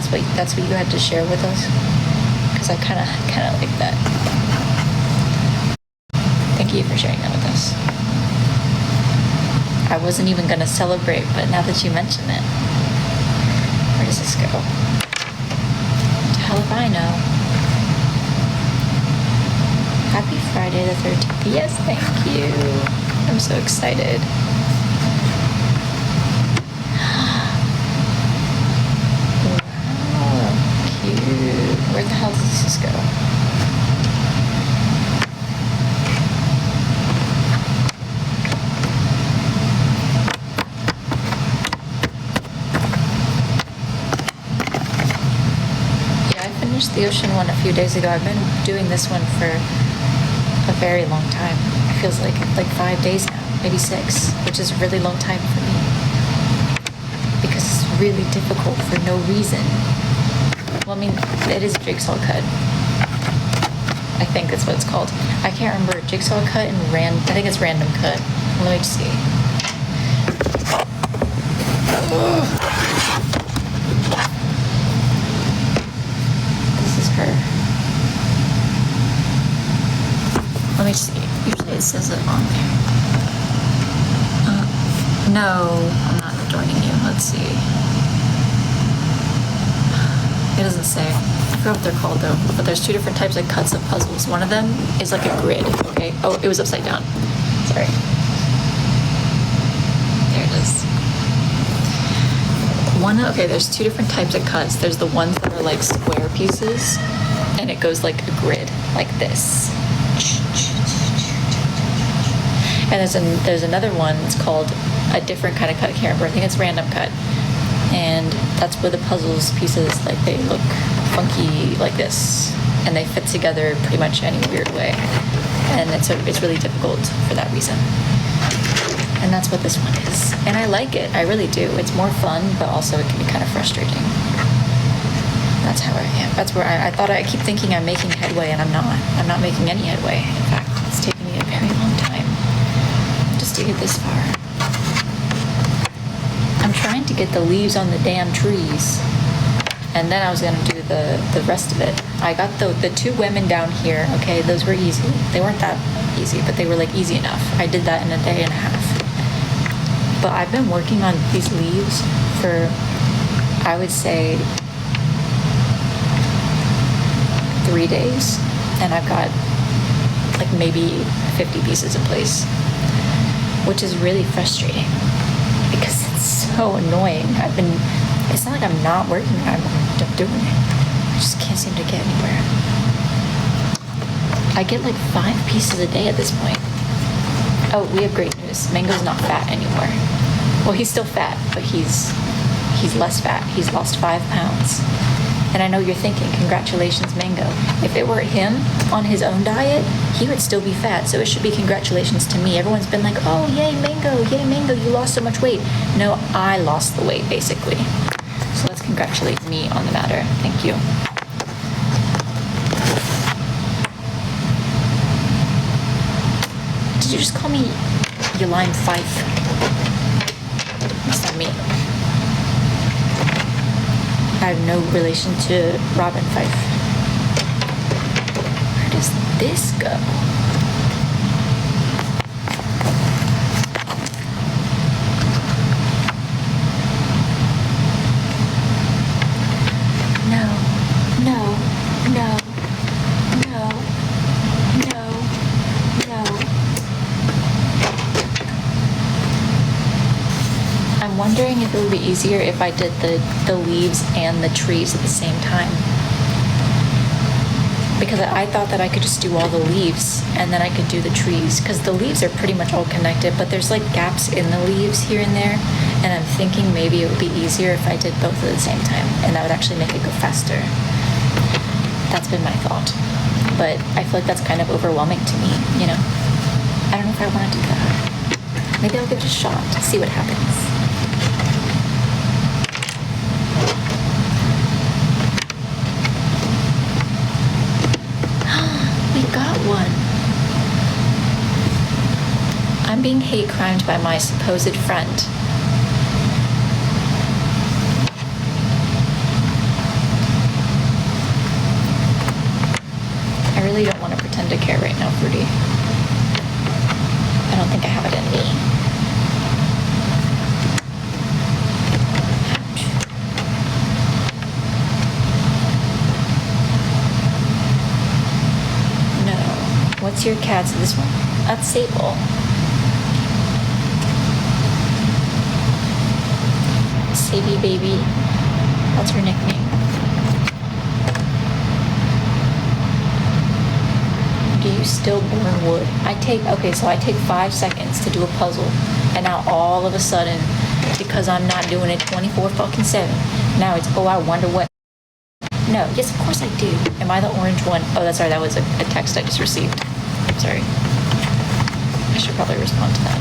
that's what you had to share with us? Because I kind of like that. Thank you for sharing that with us. I wasn't even gonna celebrate, but now that you mention it, where does this go? What the hell if I know? Happy Friday the 13th. Yes, thank you. I'm so excited. Wow, cute. Where the hell does this go? Yeah, I finished the ocean one a few days ago. I've been doing this one for a very long time. It feels like 5 days now, maybe 6, which is a really long time for me because it's really difficult for no reason. Well, I mean, it is a jigsaw cut. I think that's what it's called. I can't remember jigsaw cut and I think it's random cut. Let me see. This is her. Let me see. Usually it says it on there. No, I'm not joining you. Let's see. It doesn't say. I forgot what they're called though. But there's 2 different types of cuts of puzzles. One of them is like a grid, okay? Oh, it was upside down. Sorry. There it is. Okay, there's 2 different types of cuts. There's the ones that are like square pieces, and it goes like a grid, like this. And there's another one. It's called a different kind of cut. I can't remember. I think it's random cut. And that's where the puzzles pieces, like, they look funky like this, and they fit together pretty much any weird way. And it's really difficult for that reason. And that's what this one is. And I like it. I really do. It's more fun, but also it can be kind of frustrating. That's how I am. That's where I thought I keep thinking I'm making headway, and I'm not. I'm not making any headway. In fact, it's taken me a very long time just to get this far. I'm trying to get the leaves on the damn trees, and then I was gonna do the rest of it. I got the 2 women down here. Okay, those were easy. They weren't that easy, but they were like easy enough. I did that in a day and a half. But I've been working on these leaves for, I would say, 3 days, and I've got like maybe 50 pieces in place, which is really frustrating because it's so annoying. It's not like I'm not working, I'm doing it. I just can't seem to get anywhere. I get like 5 pieces a day at this point. Oh, we have great news. Mango's not fat anymore. Well, he's still fat, but he's less fat. He's lost 5 pounds. And I know you're thinking, congratulations, Mango. If it were him on his own diet, he would still be fat. So it should be congratulations to me. Everyone's been like, oh, yay, Mango, you lost so much weight. No, I lost the weight, basically. So let's congratulate me on the matter. Thank you. Did you just call me Ylime Fife? That's not me. I have no relation to Robin Fife. Where does this go? No. I'm wondering if it would be easier if I did the leaves and the trees at the same time. Because I thought that I could just do all the leaves and then I could do the trees. Because the leaves are pretty much all connected, but there's like gaps in the leaves here and there. And I'm thinking maybe it would be easier if I did both at the same time. And that would actually make it go faster. That's been my thought. But I feel like that's kind of overwhelming to me, you know? I don't know if I want to do that. Maybe I'll give it a shot, see what happens. One. I'm being hate crimed by my supposed friend. what's your cat's? This one? That's Sable. Sadie Baby. That's her nickname. Do you still burn wood? I take 5 seconds to do a puzzle, and now all of a sudden, because I'm not doing it 24/7, now it's, oh, I wonder what. No, yes, of course I do. Am I the orange one? Oh, that's right, that was a text I just received. Sorry. I should probably respond to that.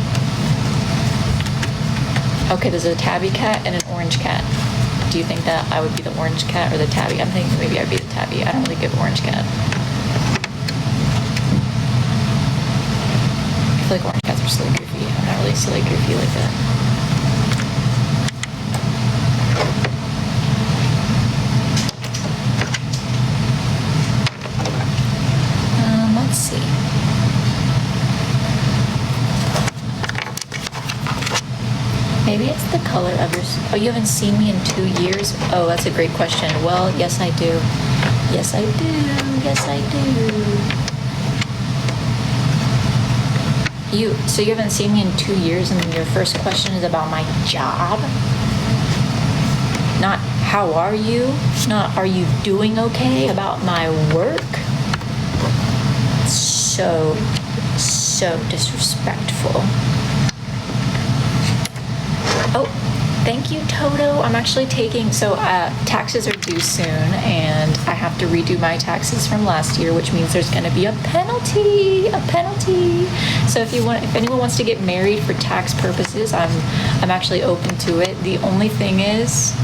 Okay, there's a tabby cat and an orange cat. Do you think that I would be the orange cat or the tabby? I'm thinking maybe I'd be the tabby. I don't really give orange cat. I feel like orange cats are silly goofy. I'm not really silly goofy like that. Let's see. Maybe it's the color of your... Oh, you haven't seen me in 2 years? Oh, that's a great question. Well, yes, I do. Yes, I do. Yes, I do. So you haven't seen me in 2 years, and your first question is about my job? Not, how are you? Not, are you doing okay? About my work? So disrespectful. Oh, thank you, Toto. I'm actually taking, taxes are due soon, and I have to redo my taxes from last year, which means there's going to be a penalty. So if anyone wants to get married for tax purposes, I'm actually open to it. The only thing is,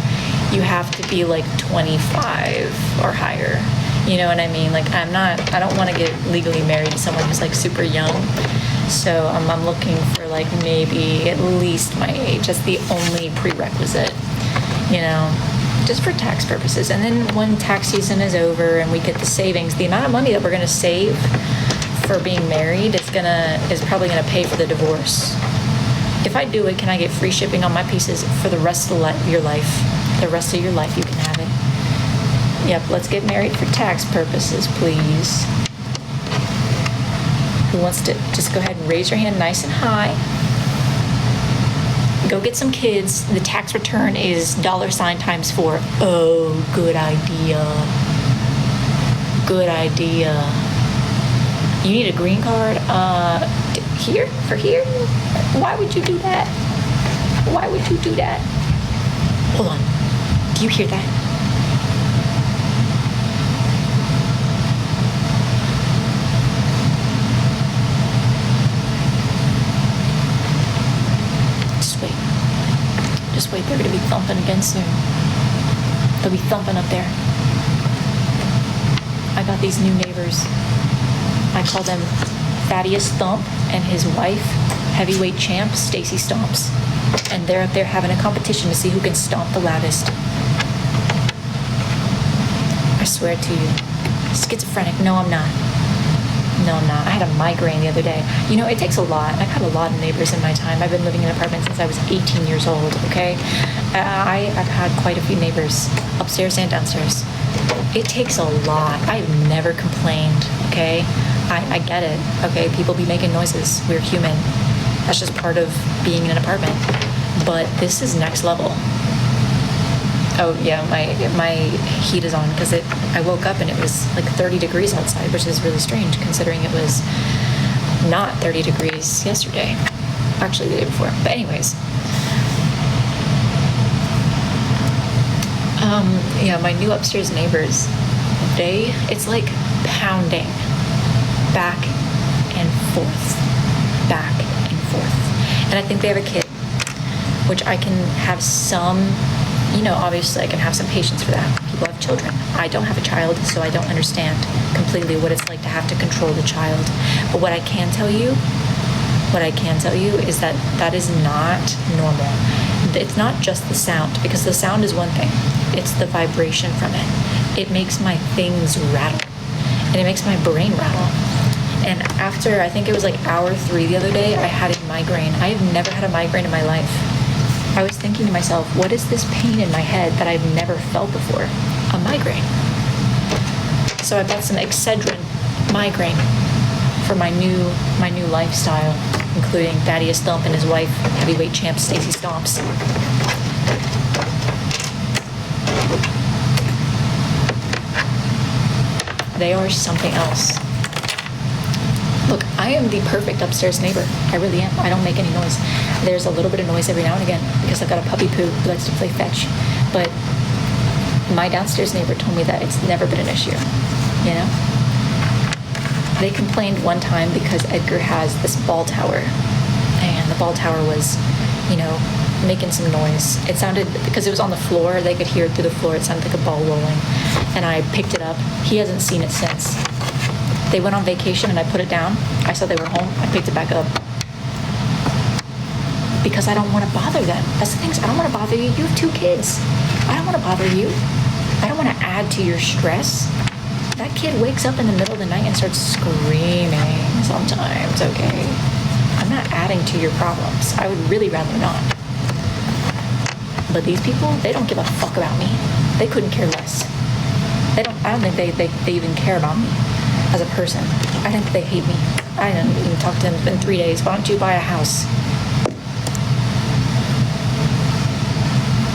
you have to be like 25 or higher. You know what I mean? Like, I don't want to get legally married to someone who's like super young. So I'm looking for like maybe at least my age. That's the only prerequisite, you know, just for tax purposes. And then when tax season is over and we get the savings, the amount of money that we're going to save for being married is probably going to pay for the divorce. If I do it, can I get free shipping on my pieces for the rest of your life? The rest of your life you can have it. Yep, let's get married for tax purposes, please. Who wants to just go ahead and raise your hand nice and high? Go get some kids. The tax return is $4. Oh, good idea. Good idea. You need a green card? Here? For here? Why would you do that? Why would you do that? Hold on. Do you hear that? Just wait, they're going to be thumping again soon. They'll be thumping up there. I got these new neighbors. I call them Thaddeus Thump and his wife, heavyweight champ, Stacy Stomps. And they're up there having a competition to see who can stomp the loudest. I swear to you. Schizophrenic. No, I'm not. No, I'm not. I had a migraine the other day. You know, it takes a lot. I've had a lot of neighbors in my time. I've been living in an apartment since I was 18 years old, okay? I've had quite a few neighbors, upstairs and downstairs. It takes a lot. I've never complained, okay? I get it, okay? People be making noises. We're human. That's just part of being in an apartment. But this is next level. Oh yeah, my heat is on because I woke up and it was like 30 degrees outside, which is really strange considering it was not 30 degrees yesterday. Actually, the day before. But anyways, yeah, my new upstairs neighbors, it's like pounding back and forth, back and forth. And I think they have a kid, which I can have some, you know, obviously I can have some patience for that. People have children. I don't have a child, so I don't understand completely what it's like to have to control the child. But what I can tell you is that that is not normal. It's not just the sound, because the sound is one thing. It's the vibration from it. It makes my things rattle, and it makes my brain rattle. And after, I think it was like hour 3 the other day, I had a migraine. I have never had a migraine in my life. I was thinking to myself, what is this pain in my head that I've never felt before? A migraine. So I bought some Excedrin migraine for my new lifestyle, including Thaddeus Thump and his wife, heavyweight champ Stacey Stomps. They are something else. Look, I am the perfect upstairs neighbor. I really am. I don't make any noise. There's a little bit of noise every now and again because I've got a puppy poo who likes to play fetch. But my downstairs neighbor told me that it's never been an issue, you know? They complained one time because Edgar has this ball tower, and the ball tower was, you know, making some noise. It sounded, because it was on the floor, they could hear it through the floor. It sounded like a ball rolling. And I picked it up. He hasn't seen it since. They went on vacation and I put it down. I saw they were home. I picked it back up. Because I don't want to bother them. That's the thing. I don't want to bother you. You have 2 kids. I don't want to bother you. I don't want to add to your stress. That kid wakes up in the middle of the night and starts screaming sometimes, okay? I'm not adding to your problems. I would really rather not. But these people, they don't give a fuck about me. They couldn't care less. I don't think they even care about me as a person. I think they hate me. I didn't even talk to them in 3 days. Why don't you buy a house?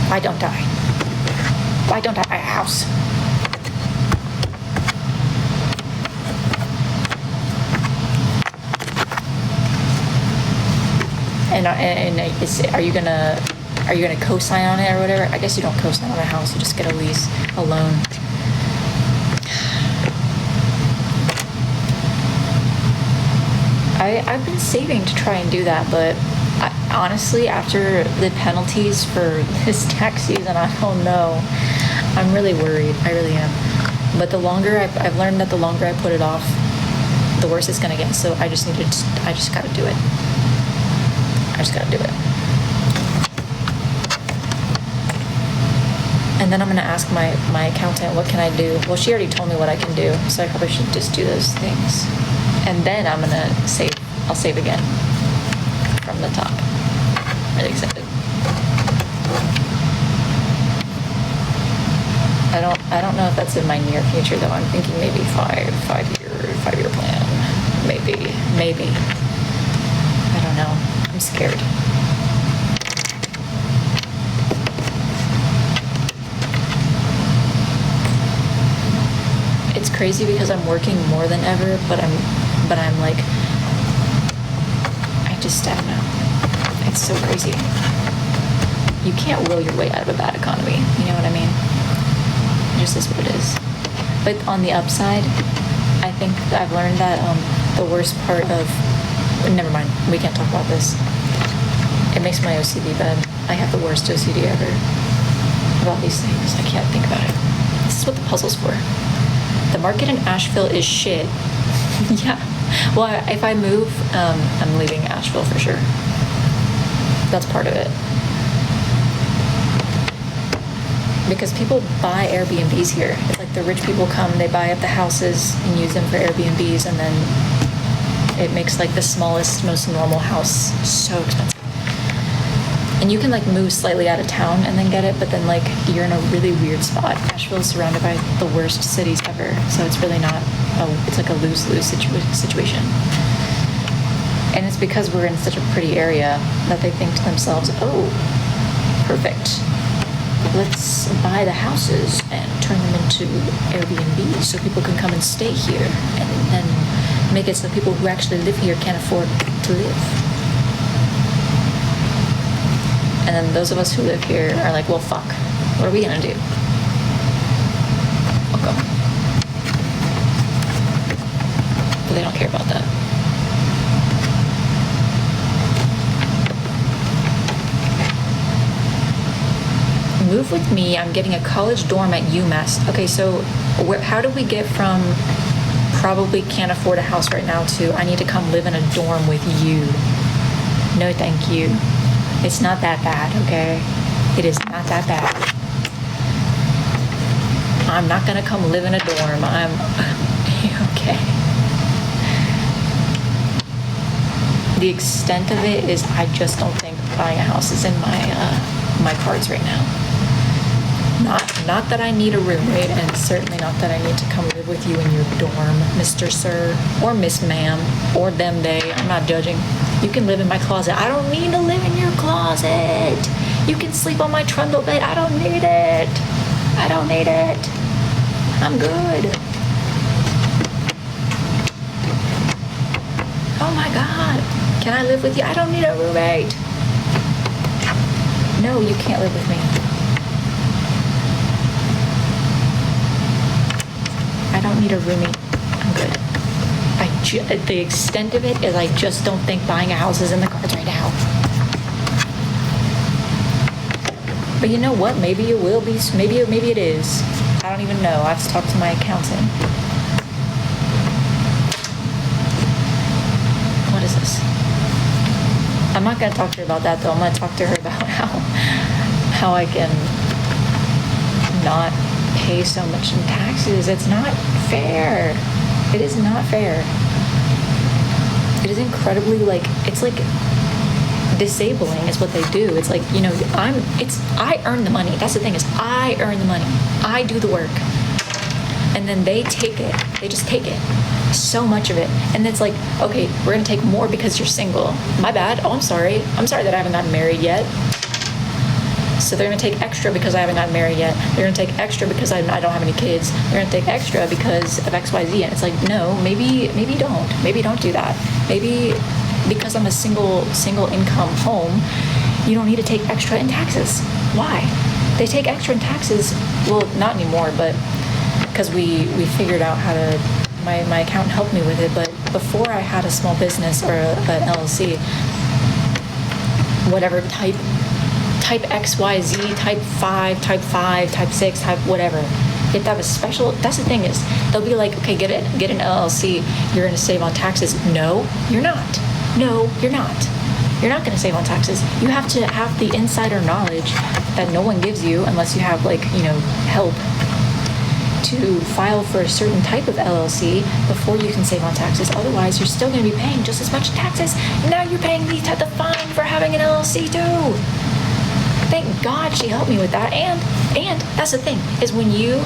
Why don't I? Why don't I buy a house? And are you gonna co-sign on it or whatever? I guess you don't co-sign on a house. You just get a lease, a loan. I've been saving to try and do that, but honestly, after the penalties for this tax season, I don't know. I'm really worried. I really am. But the longer I've learned that the longer I put it off, the worse it's gonna get. So I just gotta do it. I just gotta do it. And then I'm gonna ask my accountant, what can I do? Well, she already told me what I can do, so I probably should just do those things. And then I'm gonna save. I'll save again from the top. Really excited. I don't know if that's in my near future though. I'm thinking maybe five-year plan. Maybe. I don't know. I'm scared. It's crazy because I'm working more than ever, but I'm like, I don't know. It's so crazy. You can't will your way out of a bad economy. You know what I mean? It just is what it is. But on the upside, I think I've learned that the worst part of, never mind, we can't talk about this. It makes my OCD bad. I have the worst OCD ever about these things. I can't think about it. This is what the puzzle's for. The market in Asheville is shit. Yeah. Well, if I move, I'm leaving Asheville for sure. That's part of it. Because people buy Airbnbs here. It's like the rich people come, they buy up the houses and use them for Airbnbs, and then it makes like the smallest, most normal house so expensive. And you can like move slightly out of town and then get it, but then like you're in a really weird spot. Asheville is surrounded by the worst cities ever, so it's really not. It's like a lose-lose situation. And it's because we're in such a pretty area that they think to themselves, "Oh, perfect. Let's buy the houses and turn them into Airbnb so people can come and stay here, and then make it so people who actually live here can't afford to live." And then those of us who live here are like, well, fuck. What are we gonna do? I'll go. But they don't care about that. Move with me. I'm getting a college dorm at UMass. Okay, so how do we get from probably can't afford a house right now to I need to come live in a dorm with you? No, thank you. It's not that bad, okay? It is not that bad. I'm not gonna come live in a dorm. I'm okay. The extent of it is I just don't think buying a house is in my cards right now. Not that I need a roommate, and certainly not that I need to come live with you in your dorm, Mr. Sir, or Miss Ma'am, or them they. I'm not judging. You can live in my closet. I don't need to live in your closet. You can sleep on my trundle bed. I don't need it. I don't need it. I'm good. Oh my God. Can I live with you? I don't need a roommate. No, you can't live with me. I don't need a roomie. I'm good. The extent of it is I just don't think buying a house is in the cards right now. But you know what? Maybe it will be. Maybe it is. I don't even know. I have to talk to my accountant. What is this? I'm not going to talk to her about that though. I'm going to talk to her about how I can not pay so much in taxes. It's not fair. It is not fair. It is incredibly it's like disabling is what they do. It's like, I earn the money. That's the thing is I earn the money. I do the work. And then they take it. They just take it. So much of it. And it's like, okay, we're going to take more because you're single. My bad. Oh, I'm sorry. I'm sorry that I haven't gotten married yet. So they're going to take extra because I haven't gotten married yet. They're going to take extra because I don't have any kids. They're going to take extra because of XYZ. And it's like, no, maybe don't. Maybe don't do that. Maybe because I'm a single income home, you don't need to take extra in taxes. Why? They take extra in taxes. Well, not anymore, but because we figured out how to, my accountant helped me with it. But before I had a small business or an LLC, whatever type XYZ, type 5, type 6, type whatever. You have to have a special, that's the thing is, they'll be like, okay, get an LLC, you're going to save on taxes. No, you're not. No, you're not. You're not going to save on taxes. You have to have the insider knowledge that no one gives you unless you have help to file for a certain type of LLC before you can save on taxes. Otherwise, you're still going to be paying just as much taxes. Now you're paying the fine for having an LLC too. Thank God she helped me with that. And that's the thing, is when you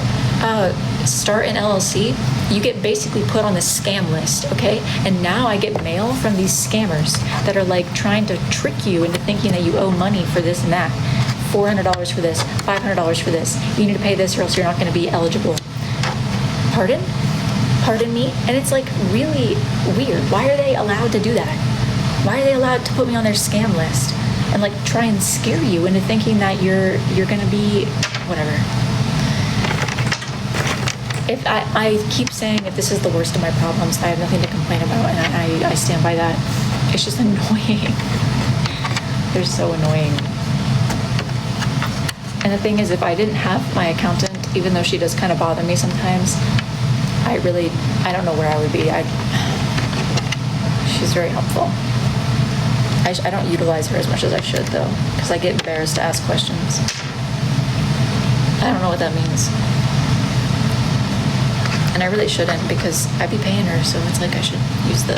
start an LLC, you get basically put on the scam list, okay? And now I get mail from these scammers that are trying to trick you into thinking that you owe money for this and that. $400 for this, $500 for this. You need to pay this or else you're not going to be eligible. Pardon? Pardon me? And it's really weird. Why are they allowed to do that? Why are they allowed to put me on their scam list? And try and scare you into thinking that you're gonna be whatever. If I keep saying if this is the worst of my problems, I have nothing to complain about, and I stand by that. It's just annoying. They're so annoying. And the thing is, if I didn't have my accountant, even though she does kind of bother me sometimes, I don't know where I would be. She's very helpful. I don't utilize her as much as I should, though, because I get embarrassed to ask questions. I don't know what that means. And I really shouldn't, because I'd be paying her, so it's I should use the...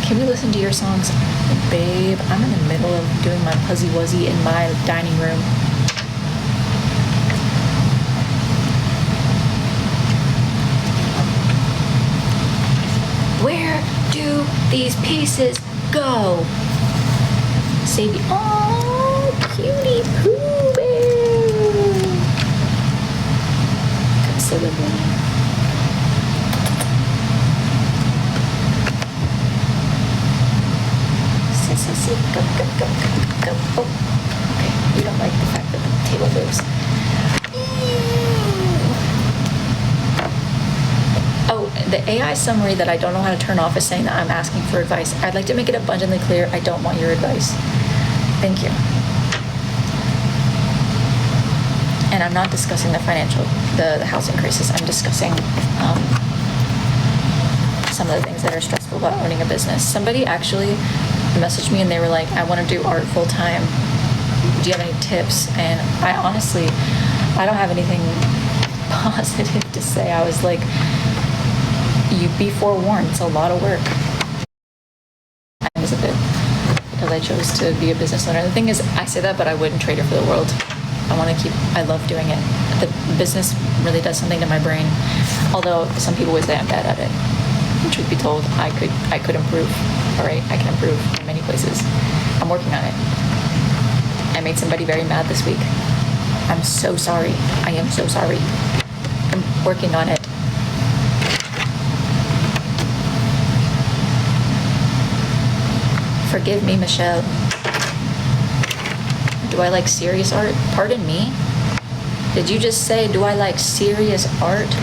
Can we listen to your songs? Babe, I'm in the middle of doing my Puzzy Wuzzy in my dining room. Where do these pieces go? Save you. Oh, cutie poo bear. Come sit with me. Sit. Go. Oh, okay. You don't like the fact that the table moves. Oh, the AI summary that I don't know how to turn off is saying that I'm asking for advice. I'd like to make it abundantly clear, I don't want your advice. Thank you. And I'm not discussing the house increases. I'm discussing some of the things that are stressful about owning a business. Somebody actually messaged me and they were like, I want to do art full time. Do you have any tips? And I honestly, I don't have anything positive to say. I was like, you be forewarned, it's a lot of work. Because I chose to be a business owner. The thing is, I say that, but I wouldn't trade it for the world. I love doing it. The business really does something to my brain, although some people would say I'm bad at it. Truth be told, I could improve. All right, I can improve in many places. I'm working on it. I made somebody very mad this week. I'm so sorry. I am so sorry. I'm working on it. Forgive me, Michelle. Do I like serious art? Pardon me? Did you just say, do I like serious art?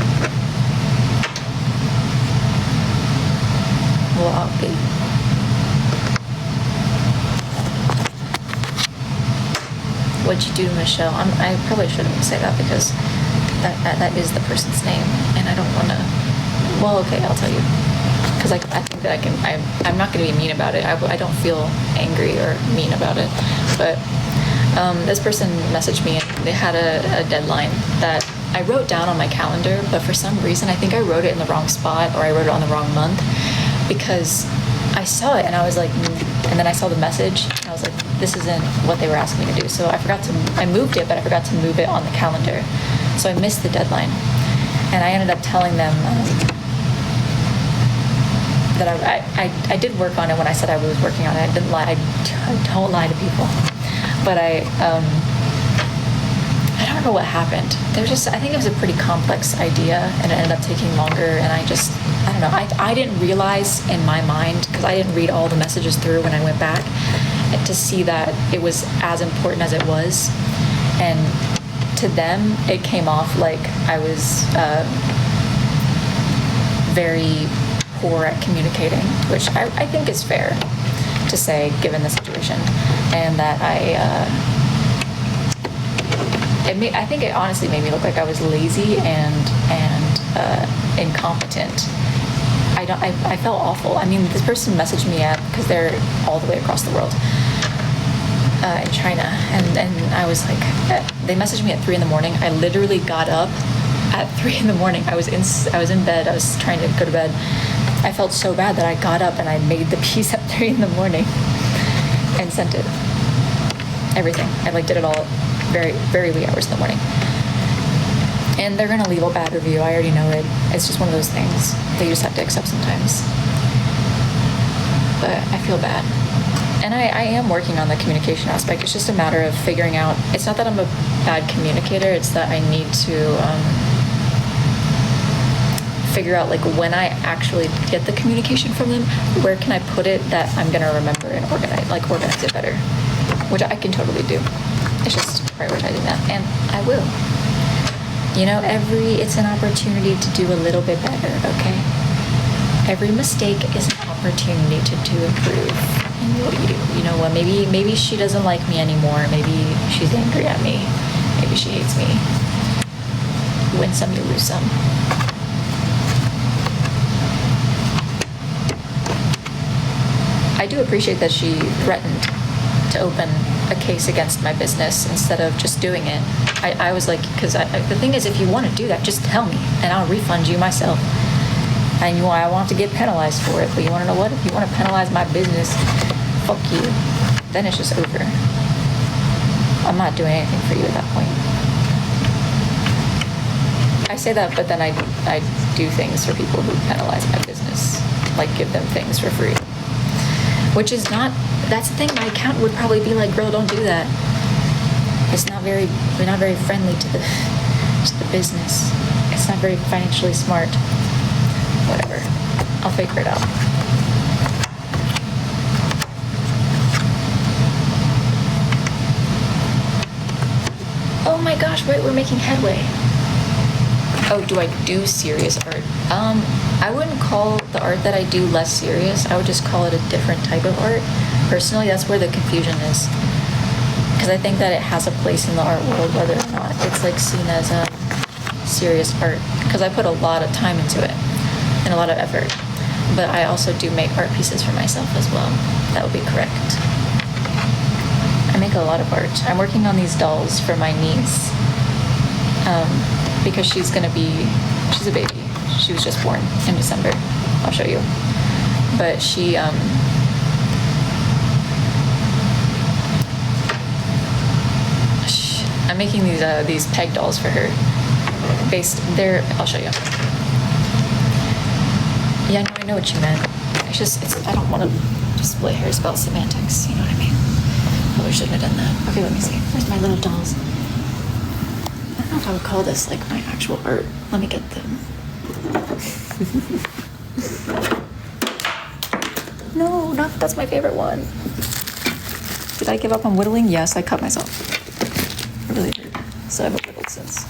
Well, okay. What'd you do to Michelle? I probably shouldn't say that because that is the person's name, and I don't want to. Well, okay, I'll tell you. Because I think that I'm not going to be mean about it. I don't feel angry or mean about it. But this person messaged me, and they had a deadline that I wrote down on my calendar, but for some reason I think I wrote it in the wrong spot, or I wrote it on the wrong month, because I saw it and I was like, and then I saw the message and I was like, this isn't what they were asking me to do. So I moved it, but I forgot to move it on the calendar. So I missed the deadline. And I ended up telling them that I did work on it when I said I was working on it. I didn't lie. I don't lie to people. But I don't know what happened. I think it was a pretty complex idea, and it ended up taking longer, and I don't know. I didn't realize in my mind, because I didn't read all the messages through when I went back, to see that it was as important as it was. And to them, it came off like I was very poor at communicating, which I think is fair to say given the situation, and that I think it honestly made me look like I was lazy and incompetent. I felt awful. I mean, this person messaged me because they're all the way across the world in China, and I was like, they messaged me at 3 a.m. I literally got up at 3 a.m. I was in bed. I was trying to go to bed. I felt so bad that I got up and I made the piece at 3 a.m. and sent it. Everything. I did it all at very, very wee hours in the morning. And they're gonna leave a bad review. I already know it. It's just one of those things that you just have to accept sometimes. But I feel bad. And I am working on the communication aspect. It's just a matter of figuring out, it's not that I'm a bad communicator, it's that I need to figure out when I actually get the communication from them, where can I put it that I'm gonna remember and organize it better, which I can totally do. It's just prioritizing that, and I will. It's an opportunity to do a little bit better, okay? Every mistake is an opportunity to improve. And what do you do? You know what? Maybe she doesn't like me anymore. Maybe she's angry at me. Maybe she hates me. You win some, you lose some. I do appreciate that she threatened to open a case against my business instead of just doing it. I was like, because the thing is, if you want to do that, just tell me and I'll refund you myself. And I want to get penalized for it, but you want to know what? If you want to penalize my business, fuck you. Then it's just over. I'm not doing anything for you at that point. I say that, but then I do things for people who penalize my business, like give them things for free. Which is not, that's the thing, my accountant would probably be like, girl, don't do that. We're not very friendly to the business. It's not very financially smart. Whatever. I'll figure it out. Oh my gosh, wait, we're making headway. Oh, do I do serious art? I wouldn't call the art that I do less serious. I would just call it a different type of art. Personally, that's where the confusion is. Because I think that it has a place in the art world, whether or not it's seen as a serious art. Because I put a lot of time into it and a lot of effort. But I also do make art pieces for myself as well. That would be correct. I make a lot of art. I'm working on these dolls for my niece. Because she's a baby. She was just born in December. I'll show you. But I'm I'm making these peg dolls for her. I'll show you. Yeah, no, I know what you meant. I don't want to split hairs about semantics, you know what I mean? Probably shouldn't have done that. Okay, let me see. Where's my little dolls? I don't know if I would call this like my actual art. Let me get them. No, that's my favorite one. Did I give up on whittling? Yes, I cut myself. I really did. So I haven't whittled since.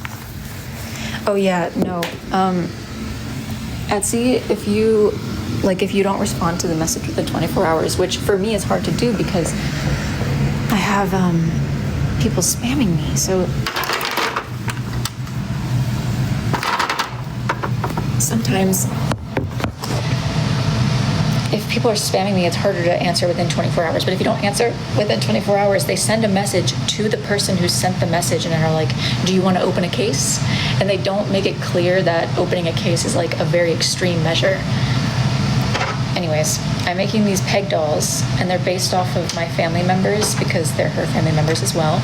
Oh yeah, no. Etsy, if you don't respond to the message within 24 hours, which for me is hard to do because I have people spamming me. So sometimes if people are spamming me, it's harder to answer within 24 hours. But if you don't answer within 24 hours, they send a message to the person who sent the message and are like, do you want to open a case? And they don't make it clear that opening a case is like a very extreme measure. Anyways, I'm making these peg dolls, and they're based off of my family members because they're her family members as well.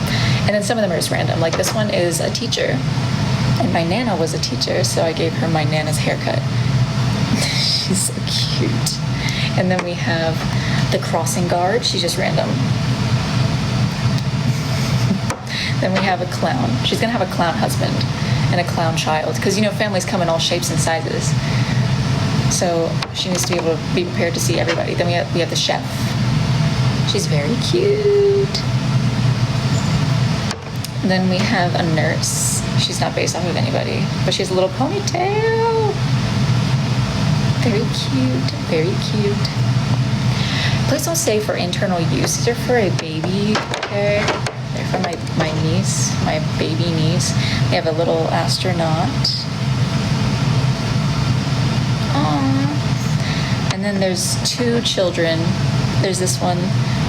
And then some of them are just random. Like this one is a teacher, and my Nana was a teacher, so I gave her my Nana's haircut. She's so cute. And then we have the crossing guard. She's just random. Then we have a clown. She's gonna have a clown husband and a clown child, because families come in all shapes and sizes. So she needs to be able to be prepared to see everybody. Then we have the chef. She's very cute. And then we have a nurse. She's not based off of anybody, but she has a little ponytail. Very cute, very cute. Please don't say for internal use. These are for a baby, okay? They're for my niece, my baby niece. We have a little astronaut. Aww. And then there's two children. There's this one.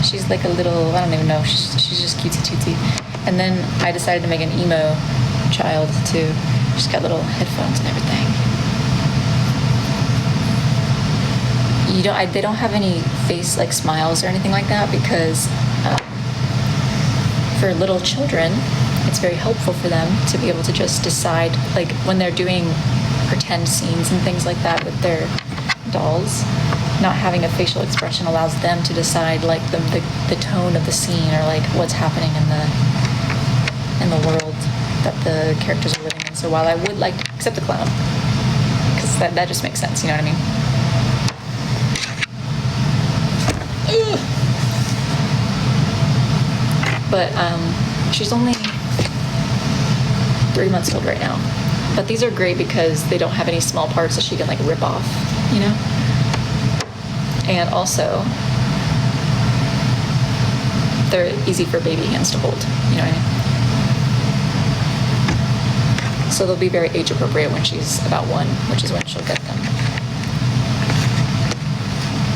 She's like a little, I don't even know. She's just cutesy. And then I decided to make an emo child too. She's got little headphones and everything. They don't have any face like smiles or anything like that because for little children, it's very helpful for them to be able to just decide, like when they're doing pretend scenes and things like that with their dolls, not having a facial expression allows them to decide like the tone of the scene or like what's happening in the world that the characters are living in. So while I would like to accept the clown, because that just makes sense, you know what I mean? But she's only 3 months old right now. But these are great because they don't have any small parts that she can like rip off, And also, they're easy for baby hands to hold, you know what I mean? So they'll be very age appropriate when she's about 1, which is when she'll get them.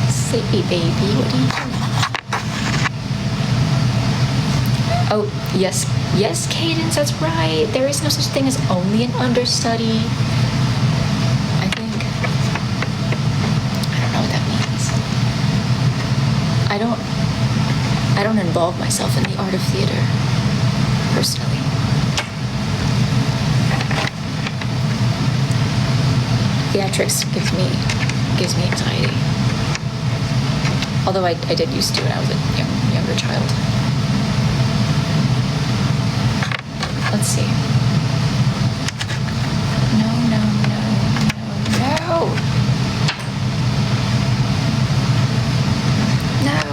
Say, baby, what are you doing? Oh, yes, Cadence, that's right. There is no such thing as only an understudy. I don't know what that means. I don't involve myself in the art of theater, personally. Theatrics gives me anxiety. Although I did used to when I was a younger child. Let's see. No.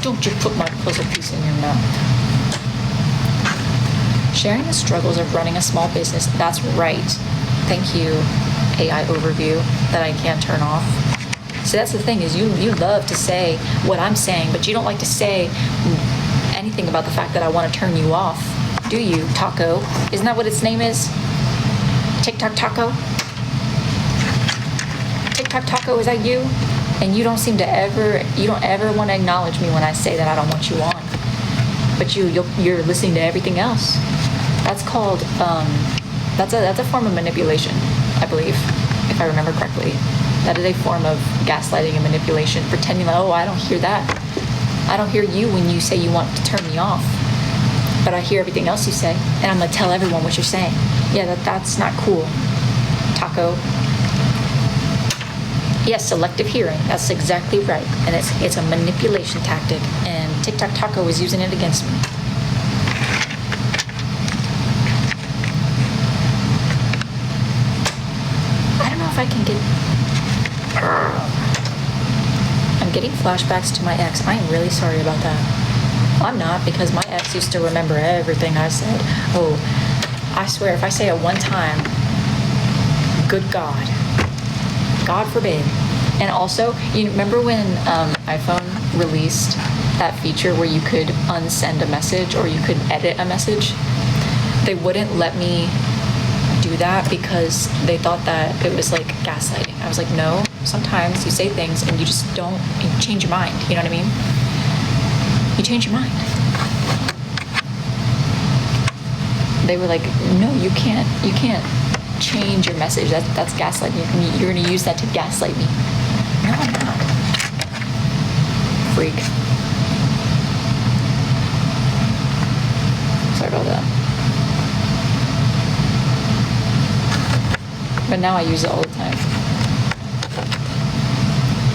Don't you put my puzzle piece in your mouth. Sharing the struggles of running a small business. That's right. Thank you, AI overview, that I can't turn off. So that's the thing, is you love to say what I'm saying, but you don't like to say anything about the fact that I want to turn you off, do you, Taco? Isn't that what its name is? TikTok Taco? TikTok Taco, is that you? And you don't ever want to acknowledge me when I say that I don't want you on. But you're listening to everything else. That's called, that's a form of manipulation, I believe, if I remember correctly. That is a form of gaslighting and manipulation, pretending like, oh, I don't hear that. I don't hear you when you say you want to turn me off. but I hear everything else you say, and I'm gonna tell everyone what you're saying. Yeah, that's not cool, Taco. Yes, selective hearing. That's exactly right. And it's a manipulation tactic, and TikTok Taco is using it against me. I don't know if I can get... I'm getting flashbacks to my ex. I am really sorry about that. Well, I'm not, because my ex used to remember everything I said. Oh, I swear, if I say it one time, good God. God forbid. And also, you remember when iPhone released that feature where you could unsend a message or you could edit a message? They wouldn't let me do that because they thought that it was like gaslighting. I was like, no, sometimes you say things and you just don't, you change your mind, you know what I mean? You change your mind. They were like, no, you can't change your message. That's gaslighting. You're gonna use that to gaslight me. No, I'm not. Freak. Sorry about that. But now I use it all the time.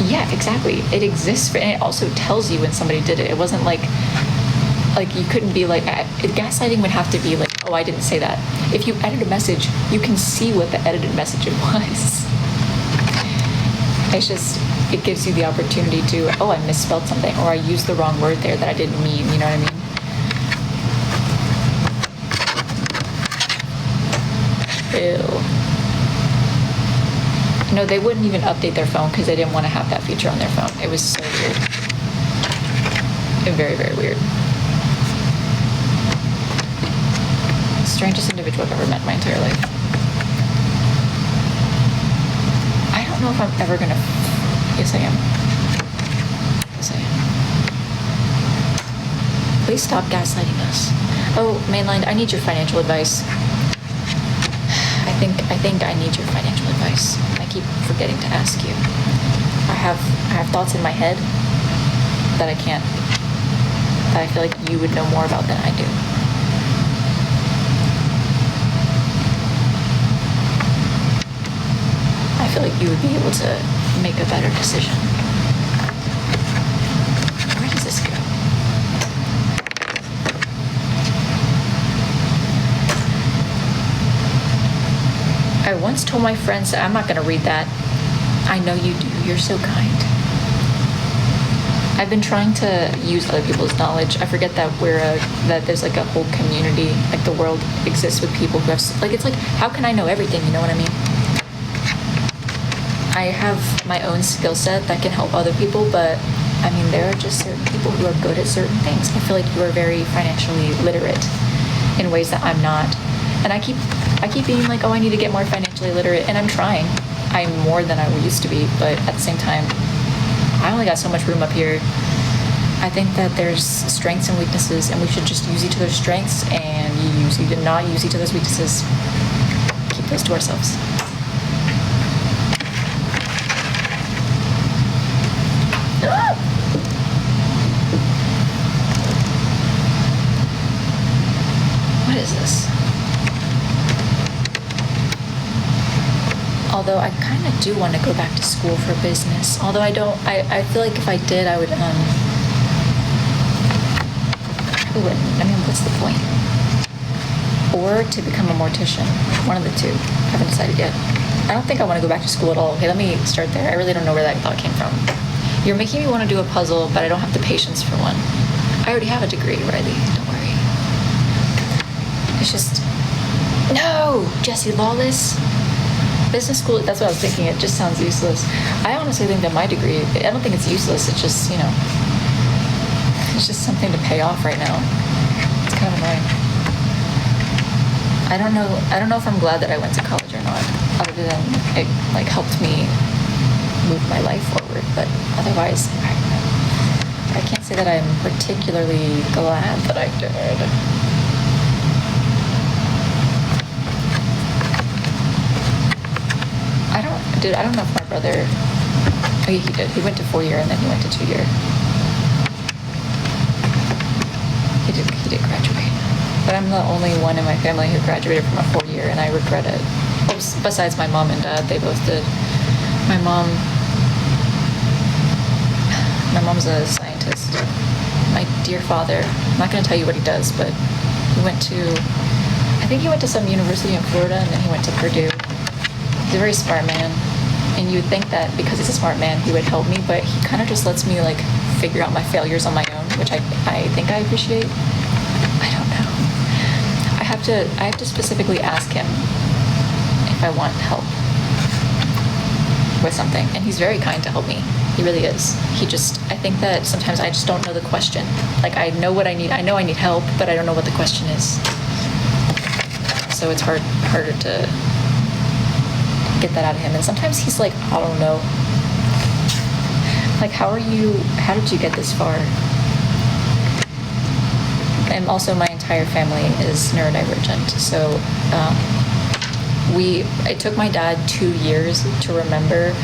Yeah, exactly. It exists, and it also tells you when somebody did it. It wasn't like you couldn't be like, gaslighting would have to be like, oh, I didn't say that. If you edit a message, you can see what the edited message was. It's just, it gives you the opportunity to, oh, I misspelled something, or I used the wrong word there that I didn't mean, you know what I mean? Ew. No, they wouldn't even update their phone because they didn't want to have that feature on their phone. It was so weird. Very, very weird. Strangest individual I've ever met in my entire life. I don't know if I'm ever gonna... Yes, I am. Yes, I am. Please stop gaslighting us. Oh, Mainline, I need your financial advice. I think I need your financial advice. I keep forgetting to ask you. I have thoughts in my head that I can't, that I feel like you would know more about than I do. I feel like you would be able to make a better decision. Where does this go? I once told my friends, I'm not going to read that. I know you do. You're so kind. I've been trying to use other people's knowledge. I forget that that there's like a whole community, like the world exists with people who have, like, it's like, how can I know everything? You know what I mean? I have my own skill set that can help other people, but I mean, there are just certain people who are good at certain things. I feel like you are very financially literate in ways that I'm not. And I keep being like, oh, I need to get more financially literate, and I'm trying. I'm more than I used to be, but at the same time, I only got so much room up here. I think that there's strengths and weaknesses, and we should just use each other's strengths and not use each other's weaknesses. Keep those to ourselves. What is this? Although I kind of do want to go back to school for business. Although I don't, I feel like if I did, I would, probably wouldn't. I mean, what's the point? Or to become a mortician. One of the two. Haven't decided yet. I don't think I want to go back to school at all. Okay, let me start there. I really don't know where that thought came from. You're making me want to do a puzzle, but I don't have the patience for one. I already have a degree, Riley. Don't worry. It's just... No! Jesse Lawless? Business school, that's what I was thinking. It just sounds useless. I honestly think that my degree, I don't think it's useless. It's just, you know, it's just something to pay off right now. It's kind of annoying. I don't know if I'm glad that I went to college or not, other than it like helped me move my life forward. But otherwise, I can't say that I'm particularly glad that I did. I don't know if my brother, oh yeah, he did. He went to 4-year and then he went to 2-year. He did graduate. But I'm the only one in my family who graduated from a 4-year, and I regret it. Besides my mom and dad, they both did. My mom's a scientist. My dear father, I'm not going to tell you what he does, but I think he went to some university in Florida, and then he went to Purdue. He's a very smart man, and you would think that because he's a smart man, he would help me, but he kind of just lets me like figure out my failures on my own, which I think I appreciate. I don't know. I have to specifically ask him if I want help with something, and he's very kind to help me. He really is. I think that sometimes I just don't know the question. Like, I know what I need. I know I need help, but I don't know what the question is. So it's harder to get that out of him. And sometimes he's like, I don't know. Like, how did you get this far? And also my entire family is neurodivergent. So it took my dad 2 years to remember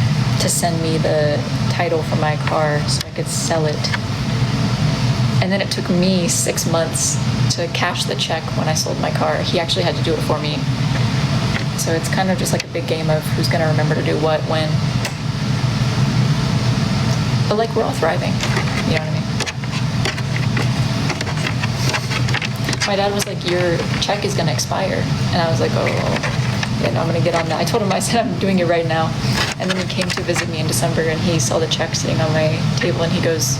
to send me the title for my car so I could sell it. And then it took me 6 months to cash the check when I sold my car. He actually had to do it for me. So it's kind of just like a big game of who's gonna remember to do what, when. But like, we're all thriving, you know what I mean? My dad was like, your check is gonna expire. And I was like, oh, yeah, no, I'm gonna get on that. I told him, I said, I'm doing it right now. And then he came to visit me in December, and he saw the check sitting on my table, and he goes,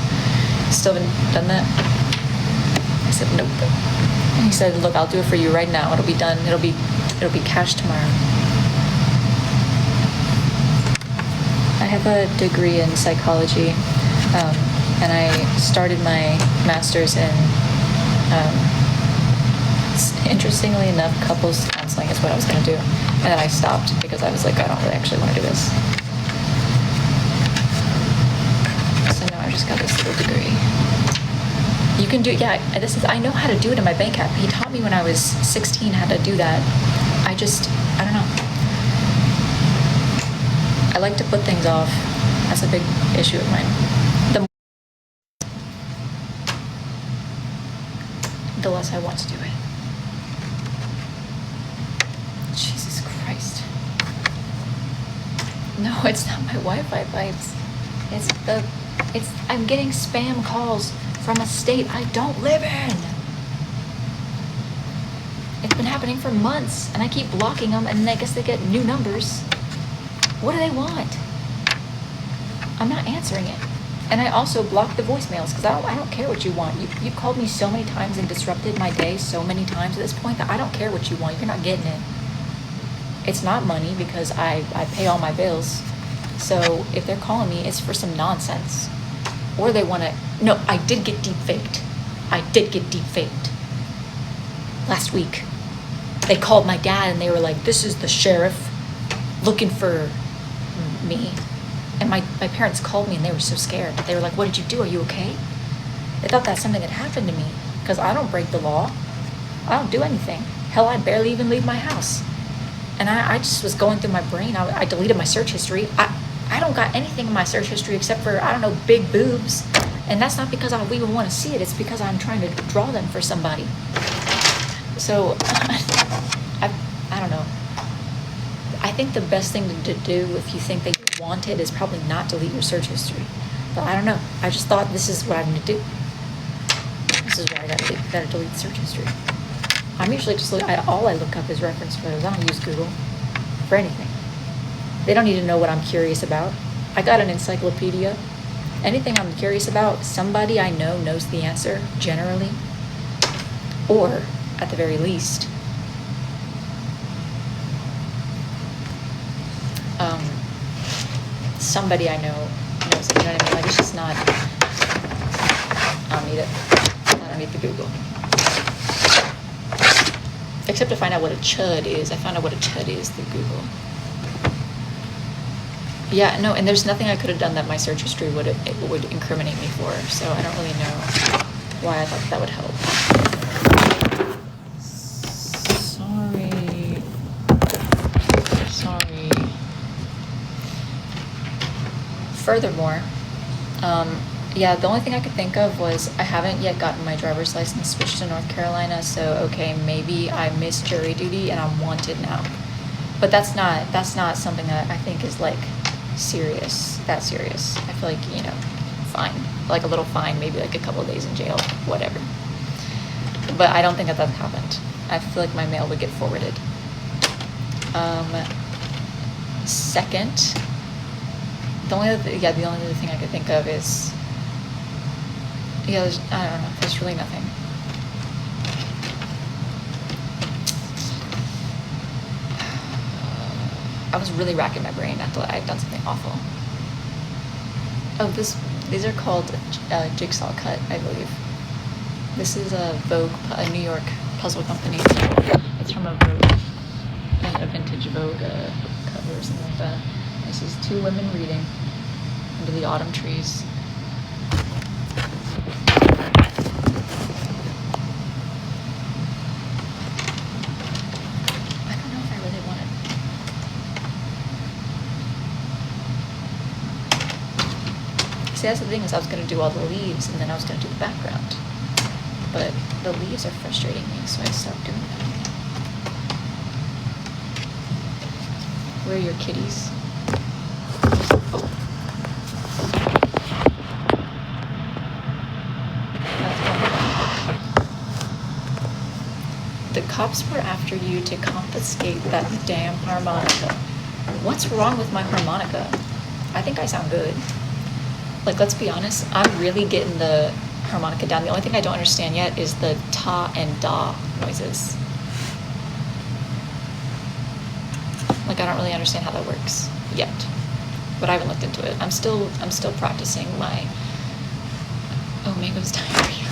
still haven't done that? I said, nope. And he said, look, I'll do it for you right now. It'll be done. It'll be cashed tomorrow. I have a degree in psychology, and I started my master's in, interestingly enough, couples counseling is what I was going to do. And then I stopped because I was like, I don't really actually want to do this. So now I just got this little degree. You can do, yeah, I know how to do it in my bank app. He taught me when I was 16 how to do that. I don't know. I like to put things off. That's a big issue of mine. The less I want to do it. Jesus Christ. No, it's not my Wi-Fi pipes. I'm getting spam calls from a state I don't live in. It's been happening for months, and I keep blocking them, and I guess they get new numbers. What do they want? I'm not answering it. And I also block the voicemails, because I don't care what you want. You've called me so many times and disrupted my day so many times at this point that I don't care what you want. You're not getting it. It's not money, because I pay all my bills. So if they're calling me, it's for some nonsense. Or they want to... No, I did get deep-faked. Last week. They called my dad, and they were like, this is the sheriff looking for me. And my parents called me, and they were so scared. They were like, what did you do? Are you okay? They thought that something had happened to me, because I don't break the law. I don't do anything. Hell, I barely even leave my house. And I just was going through my brain. I deleted my search history. I don't got anything in my search history except for, I don't know, big boobs. And that's not because I even want to see it. It's because I'm trying to draw them for somebody. So, I don't know. I think the best thing to do if you think that you want it is probably not delete your search history. But I don't know. I just thought this is what I'm going to do. This is where I gotta delete the search history. I'm usually just all I look up is reference photos. I don't use Google for anything. They don't need to know what I'm curious about. I got an encyclopedia. Anything I'm curious about, somebody I know knows the answer, generally. Or, at the very least, somebody I know knows it, you know what I mean? Like, it's just not, I don't need it. I don't need the Google. Except to find out what a chud is. I found out what a chud is through Google. Yeah, no, and there's nothing I could have done that my search history would incriminate me for, so I don't really know why I thought that would help. Sorry. Furthermore, Yeah, the only thing I could think of was I haven't yet gotten my driver's license switched to North Carolina, so okay, maybe I missed jury duty and I'm wanted now. But that's not something that I think is like serious, that serious. I feel like, you know, fine. Like a little fine, maybe like a couple of days in jail, whatever. But I don't think that happened. I feel like my mail would get forwarded. Second, the only other thing I could think of is, yeah, I don't know, there's really nothing. I was really racking my brain after I had done something awful. Oh, these are called Jigsaw Cut, I believe. This is a Vogue, a New York puzzle company. It's from a Vogue, a vintage Vogue cover or something like that. This is two women reading under the autumn trees. I don't know if I really want to. See, that's the thing, is I was going to do all the leaves and then I was going to do the background. But the leaves are frustrating me, so I stopped doing that. Where are your kitties? Oh. The cops were after you to confiscate that damn harmonica. What's wrong with my harmonica? I think I sound good. Like, let's be honest, I'm really getting the harmonica down. The only thing I don't understand yet is the ta and da noises. Like, I don't really understand how that works yet, but I haven't looked into it. I'm still practicing my, oh, Mango's diarrhea.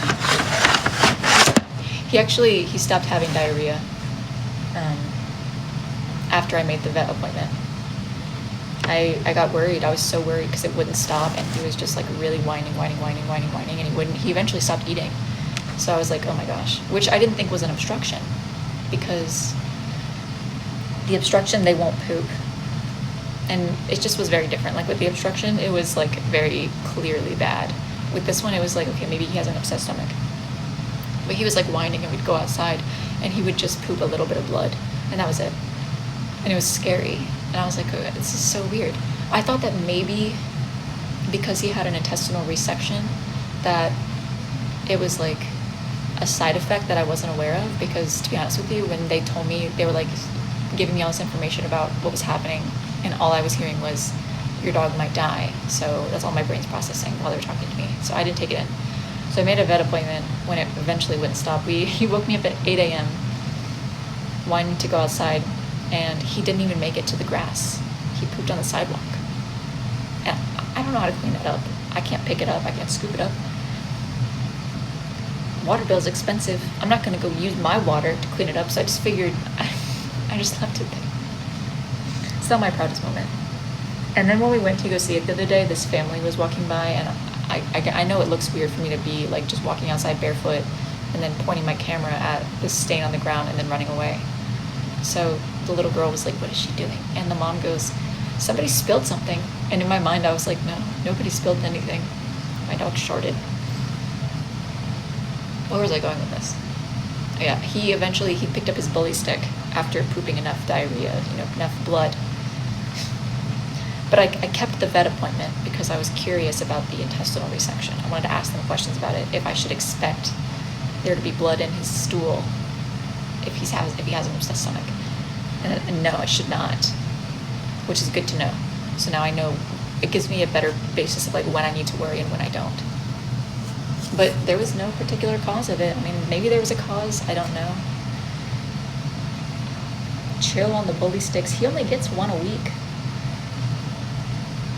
He stopped having diarrhea after I made the vet appointment. I got worried. I was so worried because it wouldn't stop, and he was just like really whining, and he eventually stopped eating. So I was like, oh my gosh, which I didn't think was an obstruction, because the obstruction, they won't poop. And it just was very different. Like with the obstruction, it was like very clearly bad. With this one, it was like, okay, maybe he has an upset stomach. But he was like whining, and we'd go outside and he would just poop a little bit of blood, and that was it. And it was scary. And I was like, oh, this is so weird. I thought that maybe because he had an intestinal resection, that it was like a side effect that I wasn't aware of, because to be honest with you, when they told me, they were like giving me all this information about what was happening, and all I was hearing was, your dog might die. So that's all my brain's processing while they were talking to me. So I didn't take it in. So I made a vet appointment when it eventually wouldn't stop. He woke me up at 8 a.m. wanting to go outside, and he didn't even make it to the grass. He pooped on the sidewalk. And I don't know how to clean that up. I can't pick it up. I can't scoop it up. Water bill's expensive. I'm not going to go use my water to clean it up, so I just figured I just left it there. It's not my proudest moment. And then when we went to go see it the other day, this family was walking by, and I know it looks weird for me to be like just walking outside barefoot and then pointing my camera at this stain on the ground and then running away. So the little girl was like, what is she doing? And the mom goes, somebody spilled something. And in my mind, I was like, no, nobody spilled anything. My dog sharted. Where was I going with this? Oh, yeah, he picked up his bully stick after pooping enough diarrhea, enough blood. But I kept the vet appointment because I was curious about the intestinal resection. I wanted to ask them questions about it, if I should expect there to be blood in his stool if he has an upset stomach. And no, I should not, which is good to know. So now I know, it gives me a better basis of like when I need to worry and when I don't. But there was no particular cause of it. I mean, maybe there was a cause, I don't know. Chill on the bully sticks. He only gets one a week.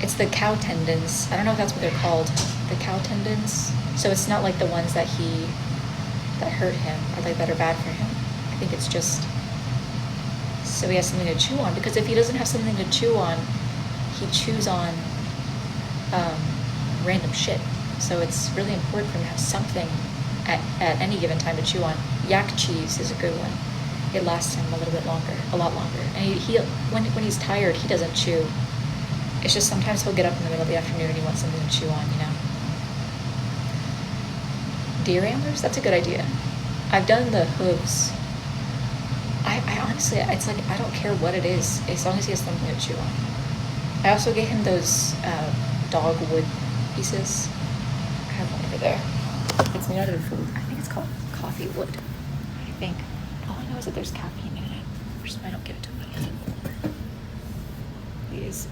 It's the cow tendons. I don't know if that's what they're called. The cow tendons. So it's not like the ones that hurt him or like that are bad for him. I think it's just so he has something to chew on. Because if he doesn't have something to chew on, he chews on random shit. So it's really important for him to have something at any given time to chew on. Yak cheese is a good one. It lasts him a lot longer. And he when he's tired, he doesn't chew. It's just sometimes he'll get up in the middle of the afternoon and he wants something to chew on, Deer antlers? That's a good idea. I've done the hooves. I honestly, it's like, I don't care what it is, as long as he has something to chew on. I also gave him those dog wood pieces. I have one over there. It's made out of food. I think it's called coffee wood. I think. All I know is that there's caffeine in it. I don't give it to him. These.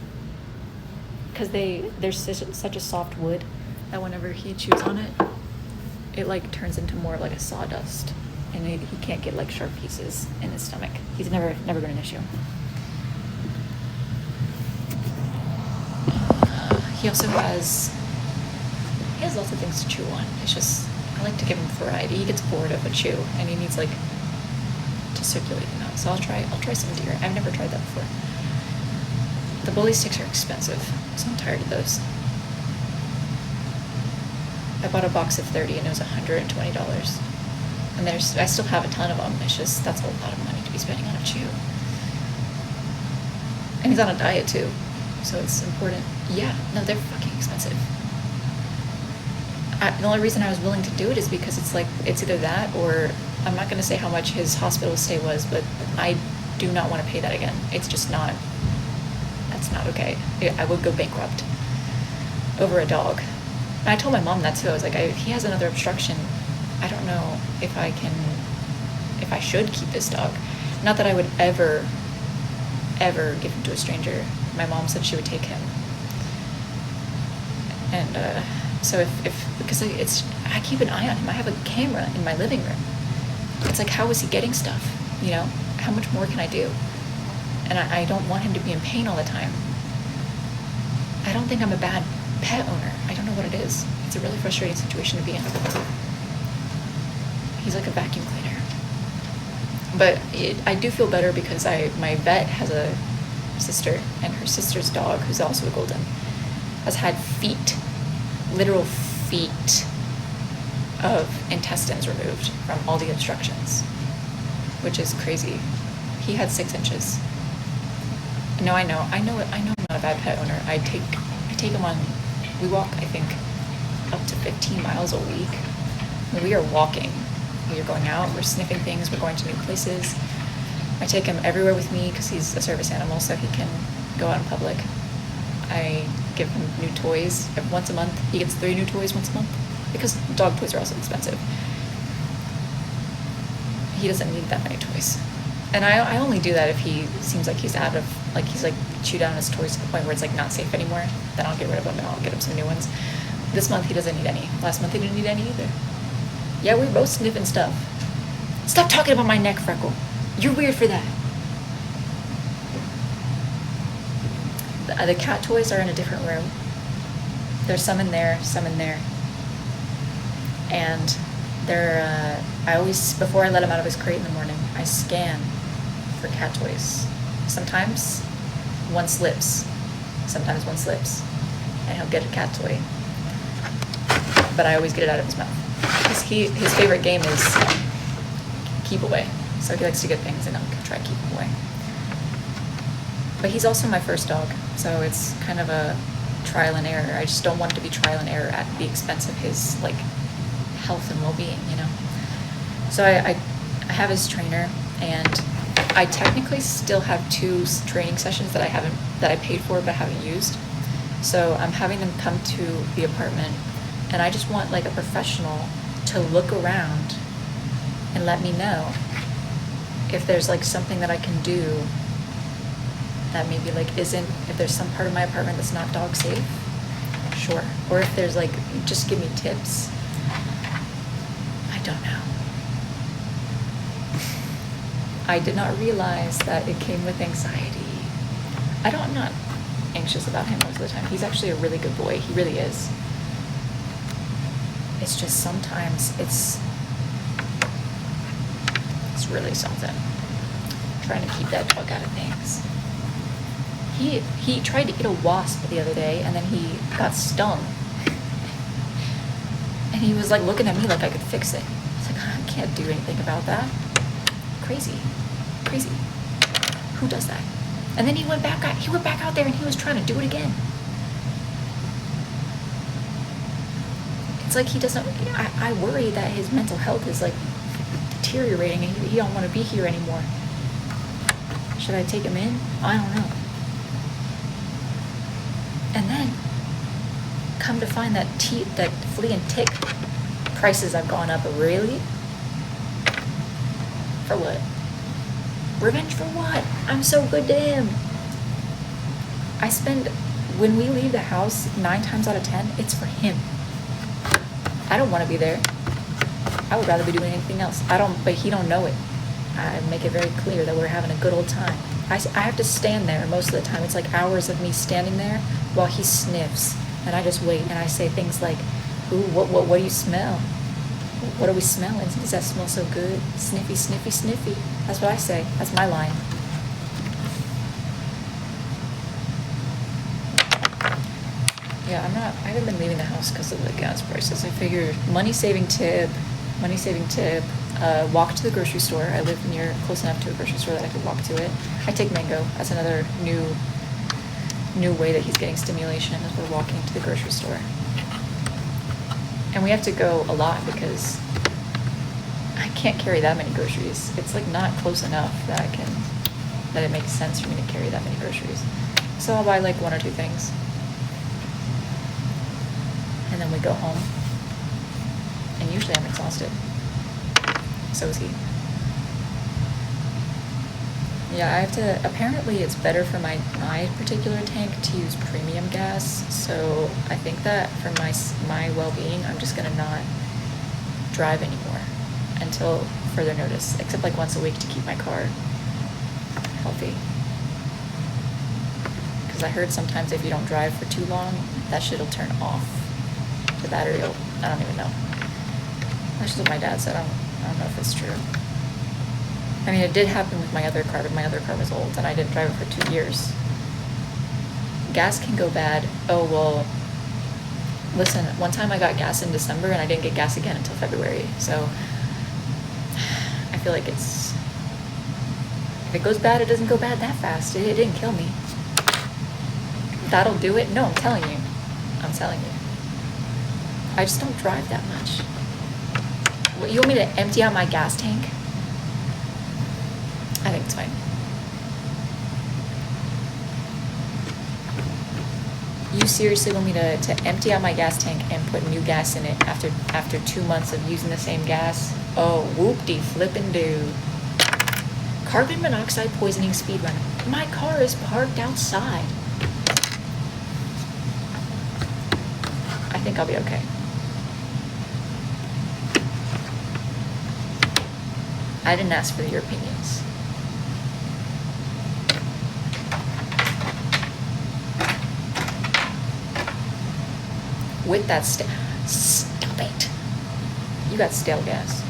Because they're such a soft wood that whenever he chews on it, it like turns into more like a sawdust, and he can't get like sharp pieces in his stomach. He's never been an issue. He also has lots of things to chew on. It's just, I like to give him variety. He gets bored of a chew and he needs like to circulate them out. So I'll try some deer. I've never tried that before. The bully sticks are expensive, so I'm tired of those. I bought a box of 30 and it was $120. And I still have a ton of them. It's just, that's a lot of money to be spending on a chew. And he's on a diet too, so it's important. Yeah, no, they're fucking expensive. The only reason I was willing to do it is because it's like, it's either that or, I'm not gonna say how much his hospital stay was, but I do not want to pay that again. It's just not, that's not okay. I would go bankrupt over a dog. And I told my mom that too. I was like, if he has another obstruction, I don't know if I should keep this dog. Not that I would ever give him to a stranger. My mom said she would take him. And so because I keep an eye on him. I have a camera in my living room. It's like, how is he getting stuff? You know, how much more can I do? And I don't want him to be in pain all the time. I don't think I'm a bad pet owner. I don't know what it is. It's a really frustrating situation to be in. He's like a vacuum cleaner. But I do feel better because my vet has a sister, and her sister's dog, who's also a golden, has had literal feet of intestines removed from all the obstructions, which is crazy. He had 6 inches. No, I know I'm not a bad pet owner. I take him on, we walk, I think, up to 15 miles a week. I mean, we are walking. We are going out, we're sniffing things, we're going to new places. I take him everywhere with me because he's a service animal, so he can go out in public. I give him new toys once a month. He gets 3 new toys once a month because dog toys are also expensive. He doesn't need that many toys. And I only do that if he seems like he's he's like chewed down his toys to the point where it's like not safe anymore. Then I'll get rid of them and I'll get him some new ones. This month he doesn't need any. Last month he didn't need any either. Yeah, we're both sniffing stuff. Stop talking about my neck, Freckle. You're weird for that. The cat toys are in a different room. There's some in there, some in there. And I always, before I let him out of his crate in the morning, I scan for cat toys. Sometimes one slips, and he'll get a cat toy. But I always get it out of his mouth. Because his favorite game is keep away. So he likes to get things and I'll try to keep him away. But he's also my first dog, so it's kind of a trial and error. I just don't want it to be trial and error at the expense of his like health and well-being, you know. So I have his trainer, and I technically still have 2 training sessions that I paid for but haven't used. So I'm having them come to the apartment, and I just want like a professional to look around and let me know if there's like something that I can do that maybe like if there's some part of my apartment that's not dog safe, sure. Or if there's like, just give me tips. I don't know. I did not realize that it came with anxiety. I'm not anxious about him most of the time. He's actually a really good boy. He really is. It's just sometimes it's really something. Trying to keep that dog out of things. He tried to eat a wasp the other day, and then he got stung. And he was like looking at me like I could fix it. I was like, I can't do anything about that. Crazy. Who does that? And then he went back out there and he was trying to do it again. It's like he doesn't, I worry that his mental health is like deteriorating and he don't want to be here anymore. Should I take him in? I don't know. And then come to find that that flea and tick prices have gone up. Really? For what? Revenge for what? I'm so good to him. When we leave the house, 9 times out of 10, it's for him. I don't want to be there. I would rather be doing anything else. But he don't know it. I make it very clear that we're having a good old time. I have to stand there most of the time. It's like hours of me standing there while he sniffs. And I just wait and I say things like, ooh, what do you smell? What are we smelling? Does that smell so good? Sniffy, sniffy, sniffy. That's what I say. That's my line. Yeah, I haven't been leaving the house because of the gas prices. I figured money saving tip, walk to the grocery store. I live close enough to a grocery store that I could walk to it. I take Mango. That's another new way that he's getting stimulation as we're walking to the grocery store. And we have to go a lot because I can't carry that many groceries. It's like not close enough that it makes sense for me to carry that many groceries. So I'll buy like 1 or 2 things. And then we go home. And usually I'm exhausted. So is he. Yeah, apparently it's better for my particular tank to use premium gas. So I think that for my well-being, I'm just gonna not drive anymore until further notice, except like once a week to keep my car healthy. Because I heard sometimes if you don't drive for too long, that shit'll turn off. The battery will, I don't even know. That's just what my dad said. I don't know if it's true. I mean, it did happen with my other car, but my other car was old and I didn't drive it for 2 years. Gas can go bad. Oh, well, listen, one time I got gas in December and I didn't get gas again until February. So I feel like if it goes bad, it doesn't go bad that fast. It didn't kill me. That'll do it? No, I'm telling you. I just don't drive that much. What, you want me to empty out my gas tank? I think it's fine. You seriously want me to empty out my gas tank and put new gas in it after 2 months of using the same gas? Oh, whoop-de-flippin'-doo. Carbon monoxide poisoning speedrun. My car is parked outside. I think I'll be okay. I didn't ask for your opinions. With that stop it. You got stale gas.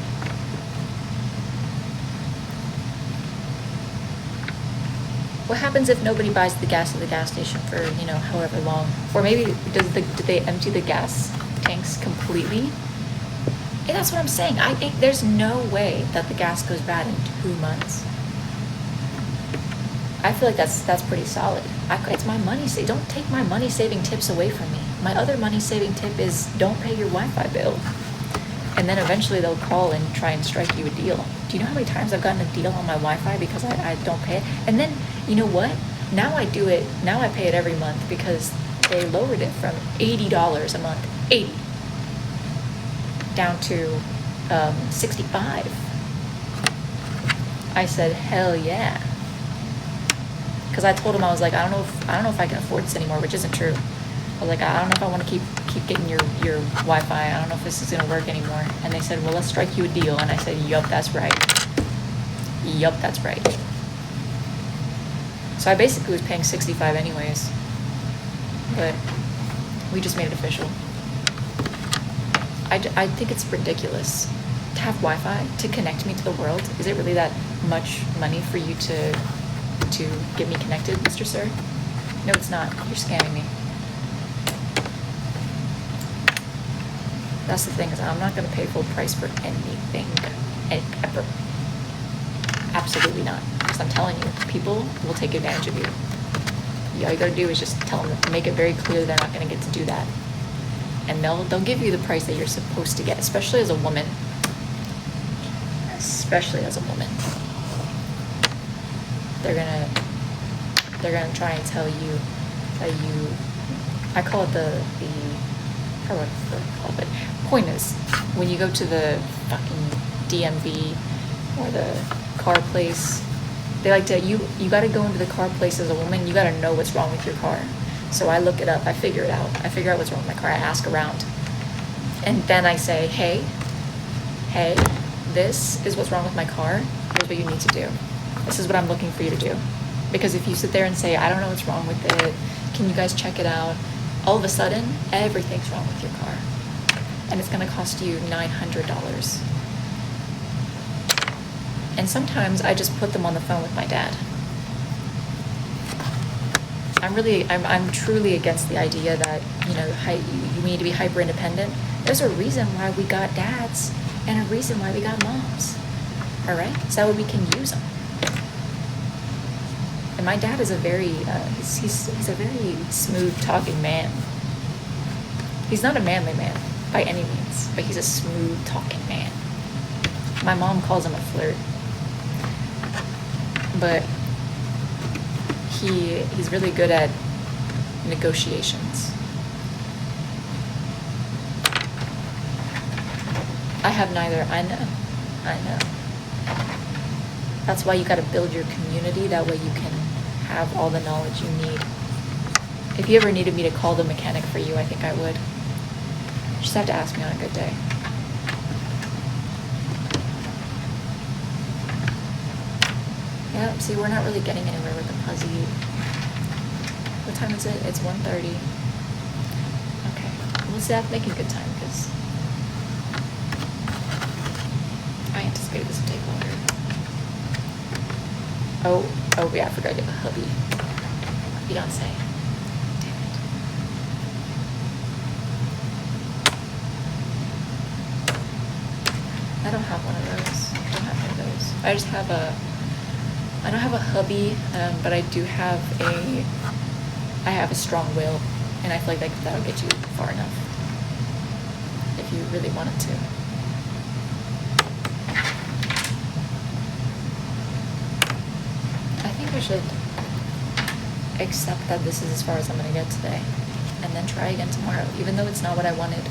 What happens if nobody buys the gas at the gas station for, however long? Or maybe did they empty the gas tanks completely? And that's what I'm saying. I think there's no way that the gas goes bad in 2 months. I feel like that's pretty solid. It's my money don't take my money saving tips away from me. My other money saving tip is don't pay your Wi-Fi bill. And then eventually they'll call and try and strike you a deal. Do you know how many times I've gotten a deal on my Wi-Fi because I don't pay it? And then, you know what? Now I pay it every month because they lowered it from $80 a month, 80, down to 65. I said, hell yeah. Because I told them, I was like, I don't know if I can afford this anymore, which isn't true. I was like, I don't know if I want to keep getting your Wi-Fi. I don't know if this is gonna work anymore. And they said, well, let's strike you a deal. And I said, yup, that's right. Yup, that's right. So I basically was paying $65 anyways, but we just made it official. I think it's ridiculous to have Wi-Fi to connect me to the world. Is it really that much money for you to get me connected, Mr. Sir? No, it's not. You're scamming me. That's the thing, is I'm not going to pay full price for anything, ever. Absolutely not. Because I'm telling you, people will take advantage of you. All you got to do is just tell them, make it very clear they're not going to get to do that. and they'll give you the price that you're supposed to get, especially as a woman. Especially as a woman. They're gonna try and tell you that I call it the how do I call it? Point is, when you go to the fucking DMV or the car place, they like to, you gotta go into the car place as a woman, you gotta know what's wrong with your car. So I look it up, I figure it out. I figure out what's wrong with my car, I ask around. And then I say, hey, this is what's wrong with my car, here's what you need to do. This is what I'm looking for you to do. Because if you sit there and say, I don't know what's wrong with it, can you guys check it out? All of a sudden, everything's wrong with your car. And it's gonna cost you $900. And sometimes I just put them on the phone with my dad. I'm truly against the idea that, you need to be hyper independent. There's a reason why we got dads and a reason why we got moms. All right? So that way we can use them. And my dad is a very, he's a very smooth talking man. He's not a manly man by any means, but he's a smooth talking man. My mom calls him a flirt. But he's really good at negotiations. I have neither. I know. That's why you gotta build your community, that way you can have all the knowledge you need. If you ever needed me to call the mechanic for you, I think I would. You just have to ask me on a good day. Yeah, see, we're not really getting anywhere with the Puzzy. What time is it? It's 1:30. Okay, let's see, I'm making good time, because I anticipated this would take longer. Oh yeah, I forgot to have a hubby. Beyonce. Damn it. I don't have one of those. I don't have one of those. I just have I don't have a hubby, but I do have I have a strong will, and I feel like that'll get you far enough if you really wanted to. I think I should accept that this is as far as I'm gonna get today, and then try again tomorrow, even though it's not what I wanted.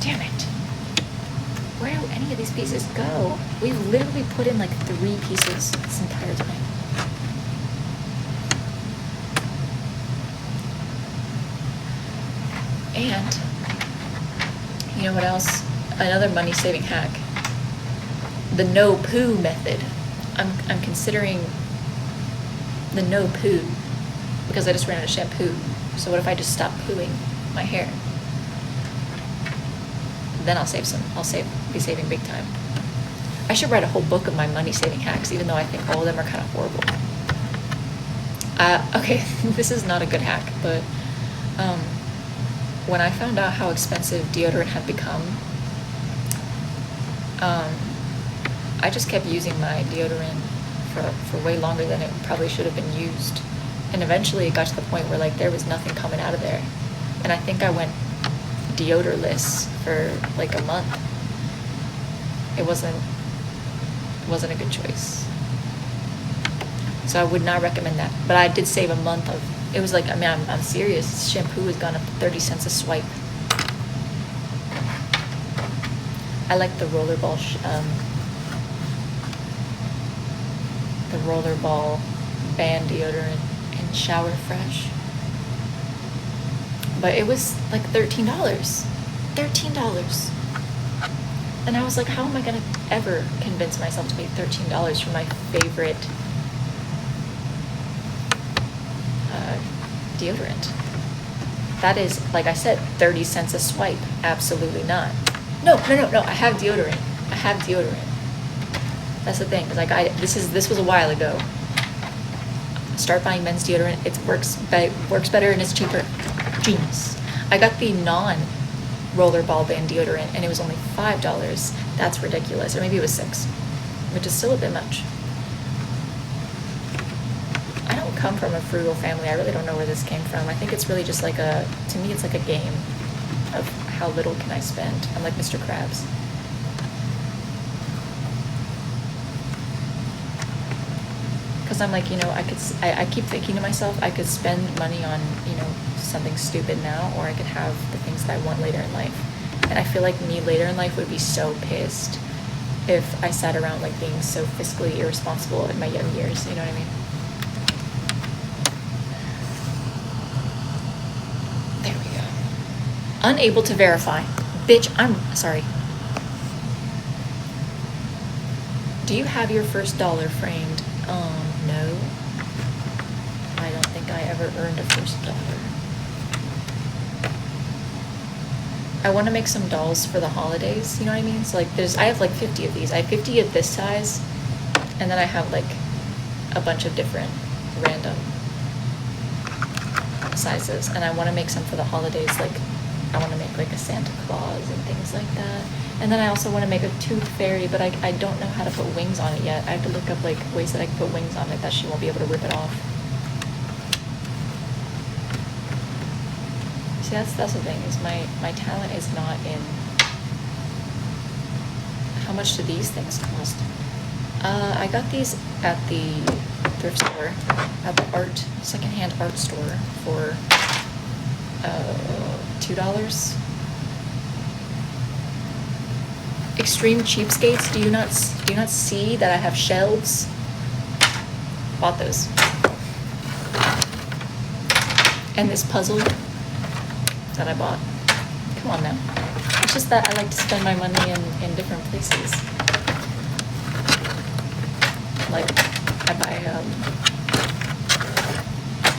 Damn it. Where do any of these pieces go? We've literally put in like 3 pieces this entire time. And, you know what else? Another money-saving hack. The no poo method. I'm considering the no poo because I just ran out of shampoo. So what if I just stop pooing my hair? Then I'll be saving big time. I should write a whole book of my money-saving hacks, even though I think all of them are kind of horrible. Okay, this is not a good hack, but when I found out how expensive deodorant had become, I just kept using my deodorant for way longer than it probably should have been used. And eventually it got to the point where like there was nothing coming out of there. And I think I went deodorless for like a month. It wasn't a good choice. So I would not recommend that. But I did save a month of, it was like, I mean, I'm serious. Shampoo has gone up to 30 cents a swipe. I like the rollerball, the rollerball band deodorant and Shower Fresh. But it was like $13. $13. And I was like, how am I gonna ever convince myself to pay $13 for my favorite deodorant? That is, like I said, 30 cents a swipe. Absolutely not. No. I have deodorant. That's the thing. Like this was a while ago. Start buying men's deodorant. It works better and it's cheaper. Genius. I got the non-rollerball band deodorant and it was only $5. That's ridiculous. Or maybe it was $6, which is still a bit much. I don't come from a frugal family. I really don't know where this came from. I think it's really just like to me, it's like a game of how little can I spend. I'm like Mr. Krabs. Because I'm like, you know, I keep thinking to myself, I could spend money on, you know, something stupid now, or I could have the things that I want later in life. And I feel like me later in life would be so pissed if I sat around like being so fiscally irresponsible in my young years, you know what I mean? There we go. Unable to verify. Bitch, I'm sorry. Do you have your first dollar framed? No. I don't think I ever earned a first dollar. I want to make some dolls for the holidays, you know what I mean? So like I have like 50 of these. I have 50 of this size, and then I have like a bunch of different random sizes, and I want to make some for the holidays. Like I want to make like a Santa Claus and things like that. And then I also want to make a tooth fairy, but I don't know how to put wings on it yet. I have to look up like ways that I can put wings on it that she won't be able to rip it off. See, that's the thing, is my talent is not in how much do these things cost. I got these at the thrift store, at the secondhand art store for $2. Extreme cheapskates. Do you not see that I have shelves? Bought those. And this puzzle that I bought. Come on now. It's just that I like to spend my money in different places. Like I buy a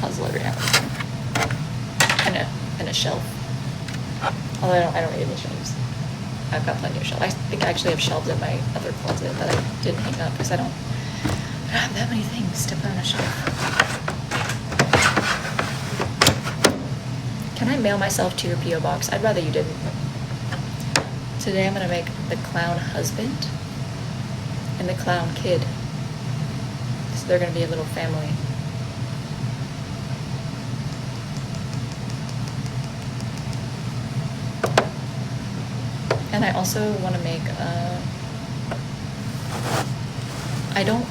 puzzle every now and then. And a shelf. Although I don't need any shelves. I've got plenty of shelves. I think I actually have shelves in my other closet that I didn't hang up because I don't have that many things to put on a shelf. Can I mail myself to your P.O. box? I'd rather you didn't. Today I'm going to make the clown husband and the clown kid. So they're going to be a little family. And I also want to make I don't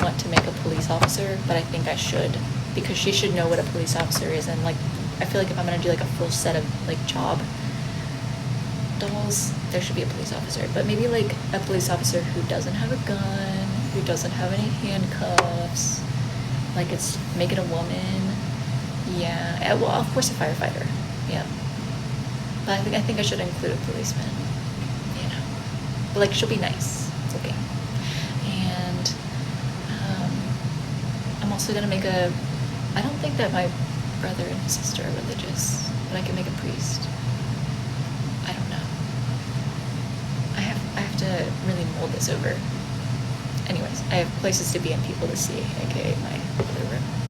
want to make a police officer, but I think I should, because she should know what a police officer is. And like I feel like if I'm gonna do like a full set of like job dolls, there should be a police officer. But maybe like a police officer who doesn't have a gun, who doesn't have any handcuffs, like make it a woman. Yeah, well, of course a firefighter. Yeah. But I think I should include a policeman, you know. But like, she'll be nice. It's okay. And I'm also gonna make I don't think that my brother and sister are religious, but I can make a priest. I don't know. I have to really mold this over. Anyways, I have places to be and people to see, aka my other room.